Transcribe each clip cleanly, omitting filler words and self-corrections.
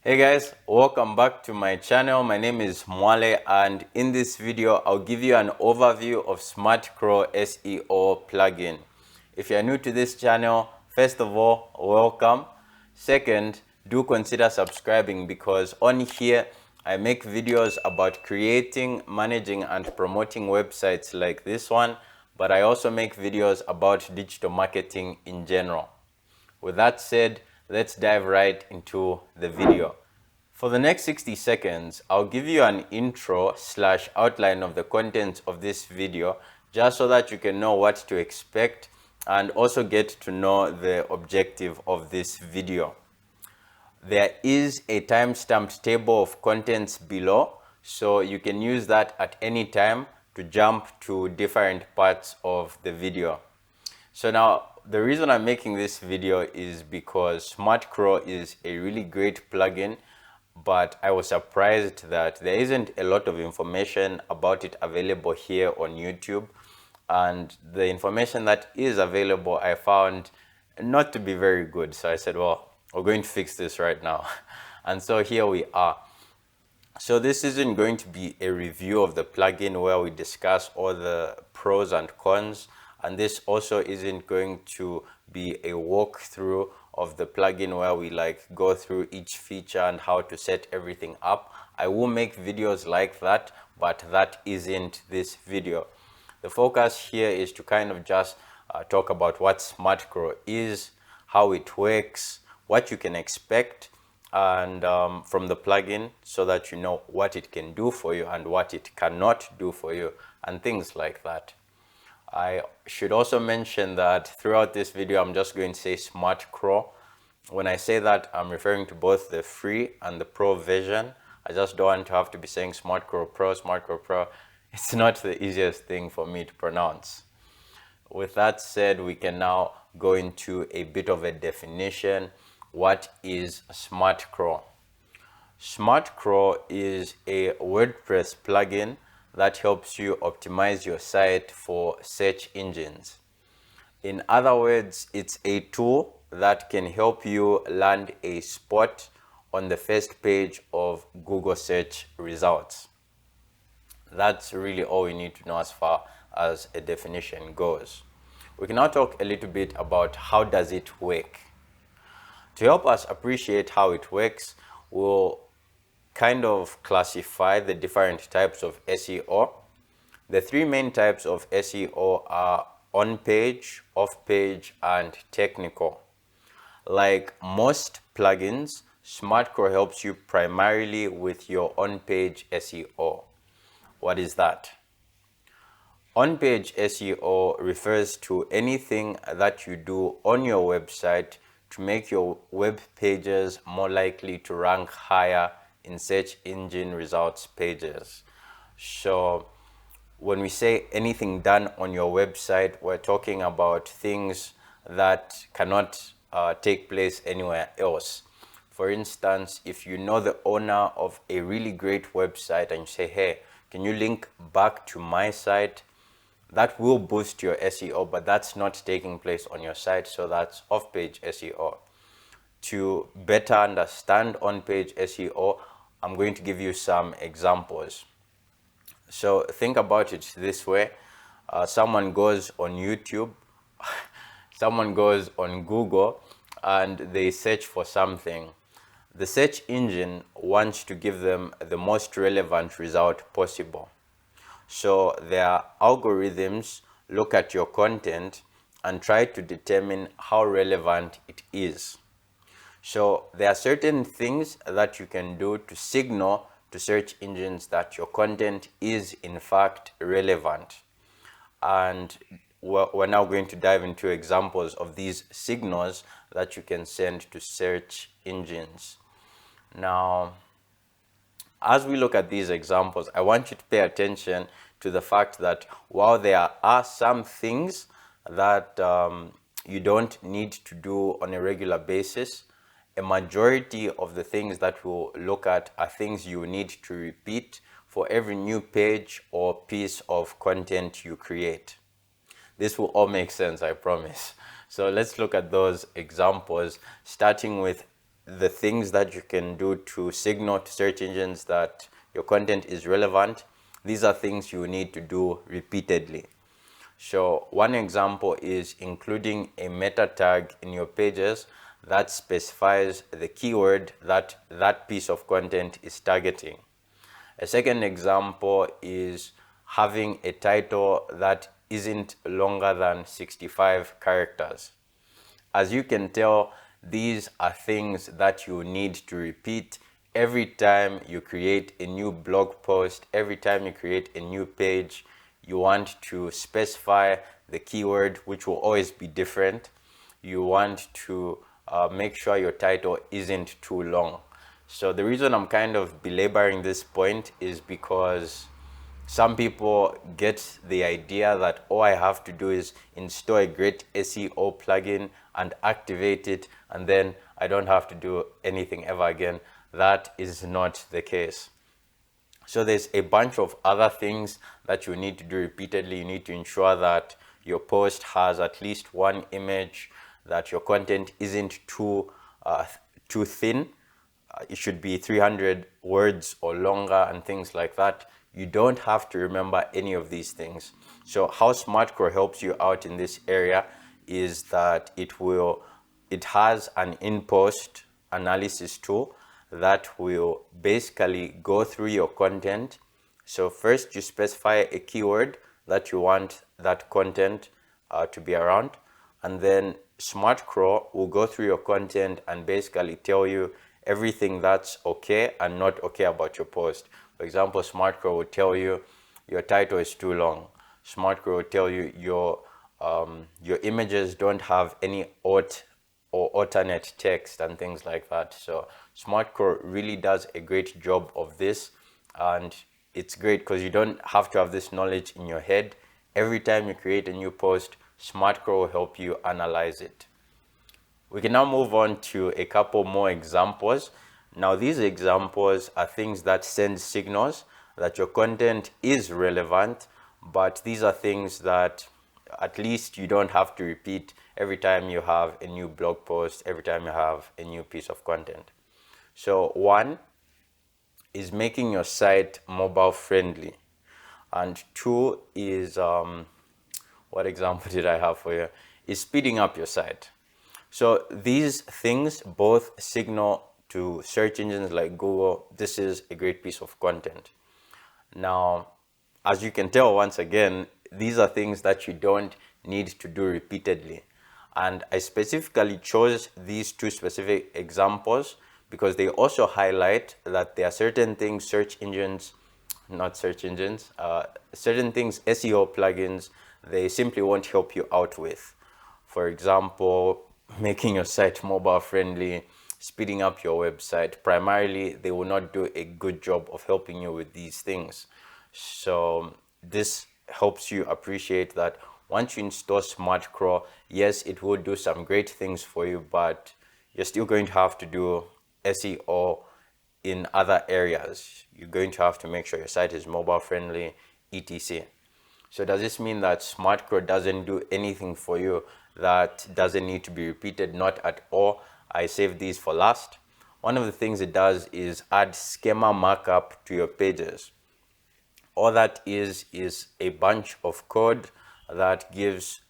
Hey guys, welcome back to my channel. My name is Mwale, and in this video I'll give you an overview of Smartcrawl SEO plugin. If you're new to this channel, first of all, welcome. Second, do consider subscribing because on here I make videos about creating, managing and promoting websites like this one, but I also make videos about digital marketing in general. With that said, let's dive right into the video. For the next 60 seconds, I'll give you an intro/outline of the contents of this video just so that you can know what to expect and also get to know the objective of this video. There is a time-stamped table of contents below, so you can use that at any time to jump to different parts of the video. So now, the reason I'm making this video is because Smartcrawl is a really great plugin, but I was surprised that there isn't a lot of information about it available here on YouTube. And the information that is available I found not to be very good. So I said, well, we're going to fix this right now. And so here we are. So this isn't going to be a review of the plugin where we discuss all the pros and cons. And this also isn't going to be a walkthrough of the plugin where we go through each feature and how to set everything up. I will make videos like that, but that isn't this video. The focus here is to kind of just talk about what Smartcrawl is, how it works, what you can expect and from the plugin so that you know what it can do for you and what it cannot do for you and things like that. I should also mention that throughout this video, I'm just going to say Smartcrawl. When I say that, I'm referring to both the free and the pro version. I just don't want to have to be saying Smartcrawl Pro, Smartcrawl Pro. It's not the easiest thing for me to pronounce. With that said, we can now go into a bit of a definition. What is Smartcrawl? Smartcrawl is a WordPress plugin that helps you optimize your site for search engines. In other words, it's a tool that can help you land a spot on the first page of Google search results. That's really all we need to know as far as a definition goes. We can now talk a little bit about how does it work. To help us appreciate how it works, we'll kind of classify the different types of SEO. The three main types of SEO are on-page, off-page, and technical. Like most plugins, Smartcrawl helps you primarily with your on-page SEO. What is that? On-page SEO refers to anything that you do on your website to make your web pages more likely to rank higher in search engine results pages. So when we say anything done on your website, we're talking about things that cannot take place anywhere else. For instance, if you know the owner of a really great website and you say, hey, can you link back to my site? That will boost your SEO, but that's not taking place on your site, so that's off-page SEO. To better understand on-page SEO, I'm going to give you some examples. So think about it this way. Someone goes on YouTube, someone goes on Google, and they search for something. The search engine wants to give them the most relevant result possible. So their algorithms look at your content and try to determine how relevant it is. So there are certain things that you can do to signal to search engines that your content is in fact relevant. And we're now going to dive into examples of these signals that you can send to search engines. Now, as we look at these examples, I want you to pay attention to the fact that while there are some things that you don't need to do on a regular basis, a majority of the things that we'll look at are things you need to repeat for every new page or piece of content you create. This will all make sense, I promise. So let's look at those examples, starting with the things that you can do to signal to search engines that your content is relevant, these are things you need to do repeatedly. So one example is including a meta tag in your pages that specifies the keyword that that piece of content is targeting. A second example is having a title that isn't longer than 65 characters. As you can tell, these are things that you need to repeat every time you create a new blog post, every time you create a new page. You want to specify the keyword, which will always be different. You want to make sure your title isn't too long. So the reason I'm kind of belaboring this point is because some people get the idea that all I have to do is install a great SEO plugin and activate it, and then I don't have to do anything ever again. That is not the case. So there's a bunch of other things that you need to do repeatedly. You need to ensure that your post has at least one image, that your content isn't too thin. It should be 300 words or longer and things like that. You don't have to remember any of these things. So how Smartcrawl helps you out in this area is that it has an in-post analysis tool that will basically go through your content. So first you specify a keyword that you want that content to be around, and then Smartcrawl will go through your content and basically tell you everything that's okay and not okay about your post. For example, Smartcrawl will tell you your title is too long. Smartcrawl will tell you your images don't have any alt or alternate text and things like that. So Smartcrawl really does a great job of this, and it's great because you don't have to have this knowledge in your head. Every time you create a new post, Smartcrawl will help you analyze it. We can now move on to a couple more examples. Now these examples are things that send signals that your content is relevant, but these are things that at least you don't have to repeat every time you have a new blog post, every time you have a new piece of content. So one is making your site mobile friendly, and two is what example did I have for you? Is speeding up your site. So these things both signal to search engines like Google, this is a great piece of content. Now, as you can tell, once again, these are things that you don't need to do repeatedly. And I specifically chose these two specific examples because they also highlight that there are certain things certain things SEO plugins, they simply won't help you out with. For example, making your site mobile friendly, speeding up your website. Primarily, they will not do a good job of helping you with these things. So this helps you appreciate that once you install Smartcrawl, yes, it will do some great things for you, but you're still going to have to do SEO in other areas. You're going to have to make sure your site is mobile friendly, etc. So does this mean that Smartcrawl doesn't do anything for you that doesn't need to be repeated? Not at all. I saved these for last. One of the things it does is add schema markup to your pages. All that is a bunch of code that gives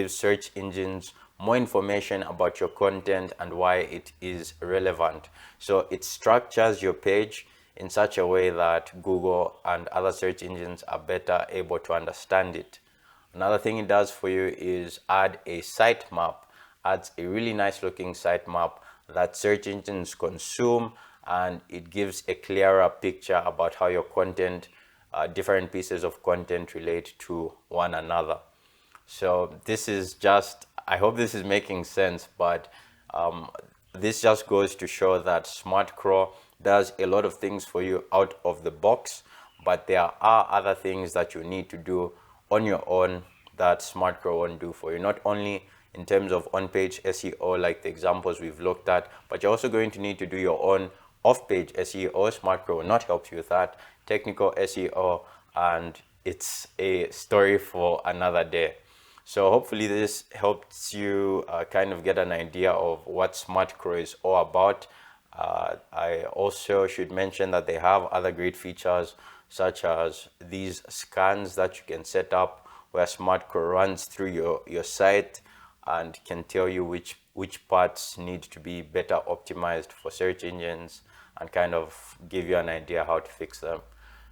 search engines more information about your content and why it is relevant. So it structures your page in such a way that Google and other search engines are better able to understand it. Another thing it does for you is add a sitemap. Adds a really nice looking sitemap that search engines consume, and it gives a clearer picture about how your content, different pieces of content relate to one another. So this is just, I hope this is making sense, but this just goes to show that Smartcrawl does a lot of things for you out of the box, but there are other things that you need to do on your own that Smartcrawl won't do for you. Not only in terms of on-page SEO like the examples we've looked at, but you're also going to need to do your own off-page SEO. Smartcrawl will not help you with that. Technical SEO, and it's a story for another day. So hopefully this helps you kind of get an idea of what Smartcrawl is all about. I also should mention that they have other great features such as these scans that you can set up where Smartcrawl runs through your site and can tell you which parts need to be better optimized for search engines and kind of give you an idea how to fix them.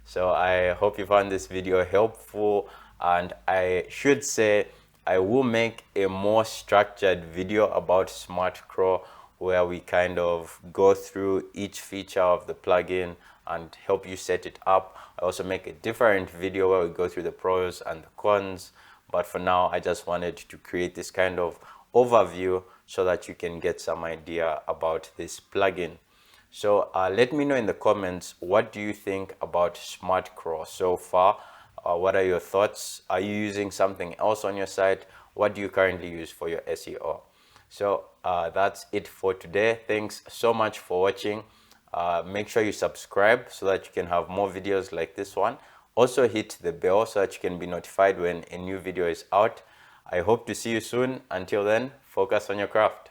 So I hope you found this video helpful, and I should say I will make a more structured video about Smartcrawl where we kind of go through each feature of the plugin and help you set it up. I also make a different video where we go through the pros and the cons, but for now I just wanted to create this kind of overview so that you can get some idea about this plugin. So let me know in the comments, what do you think about Smartcrawl so far? What are your thoughts? Are you using something else on your site? What do you currently use for your SEO? So that's it for today. Thanks so much for watching. Make sure you subscribe so that you can have more videos like this one. Also hit the bell so that you can be notified when a new video is out. I hope to see you soon. Until then, focus on your craft.